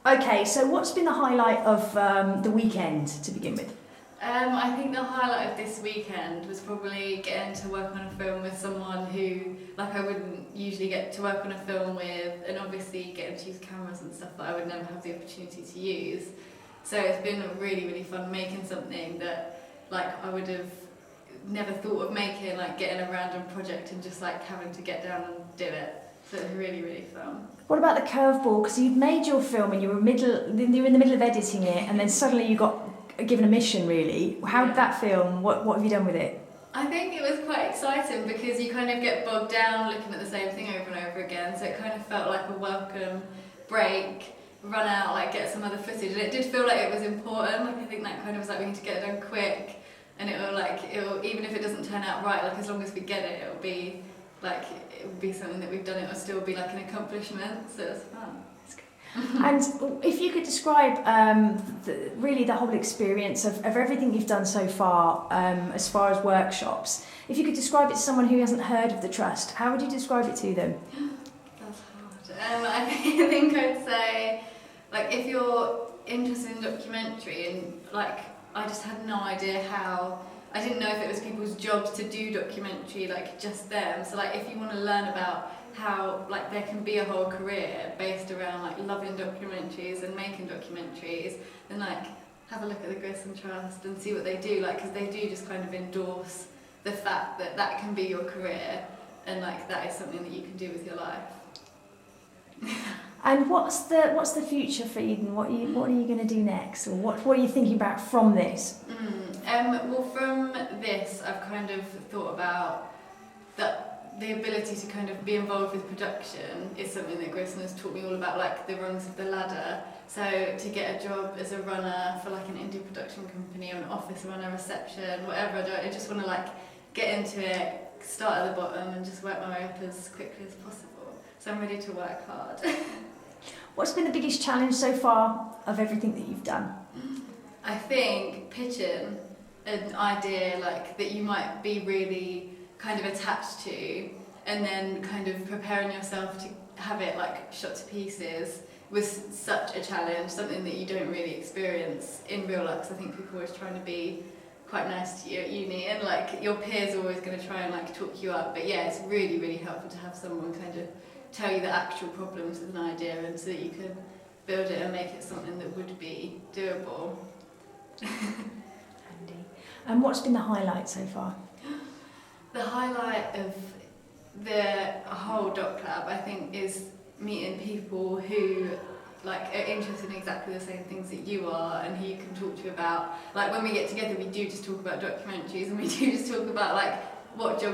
Okay, so what's been the highlight of the weekend to begin with? I think the highlight of this weekend was probably getting to work on a film with someone who, like, I wouldn't usually get to work on a film with, and obviously getting to use cameras and stuff that I would never have the opportunity to use. So it's been really, really fun making something that, like, I would have never thought of making, like getting a random project and just like having to get down and do it. So it's really, really fun. What about the curveball? Because you'd made your film and you were in the middle of editing it, and then suddenly you got given a mission. Really, how did that feel? And what have you done with it? I think it was quite exciting because you kind of get bogged down looking at the same thing over and over again, so it kind of felt like a welcome break, run out, like get some other footage, and it did feel like it was important. Like I think that kind of was like we need to get it done quick, and it'll even if it doesn't turn out right, like as long as we get it, it'll be like it will be something that we've done. It'll still be like an accomplishment, so it's fun. And if you could describe really the whole experience of everything you've done so far as workshops, if you could describe it to someone who hasn't heard of the Trust, how would you describe it to them? That's hard. I think I'd say, like, if you're interested in documentary, and like I just had no idea how. I didn't know if it was people's jobs to do documentary, like just them. So like if you want to learn about how like there can be a whole career based around like loving documentaries and making documentaries, then like have a look at the Grierson Trust and see what they do, like because they do just kind of endorse the fact that that can be your career, and like that is something that you can do with your life. And what's the future for Eden? What are you going to do next, or what are you thinking about from this? Well, from this, I've kind of thought about that the ability to kind of be involved with production is something that Grierson has taught me all about, like the rungs of the ladder. So to get a job as a runner for like an indie production company or an office runner, reception, whatever I just want to like get into it, start at the bottom and just work my way up as quickly as possible. So I'm ready to work hard. What's been the biggest challenge so far of everything that you've done? I think pitching an idea like that you might be really kind of attached to, and then kind of preparing yourself to have it like shot to pieces was such a challenge, something that you don't really experience in real life. So I think people are always trying to be quite nice to you at uni, and like your peers are always going to try and like talk you up, but yeah, it's really, really helpful to have someone kind of tell you the actual problems with an idea, and so that you can build it and make it something that would be doable. Andy. And what's been the highlight so far? The highlight of the whole doc lab, I think, is meeting people who like are interested in exactly the same things that you are, and who you can talk to about. Like when we get together, we do just talk about documentaries, and we do just talk about like what jobs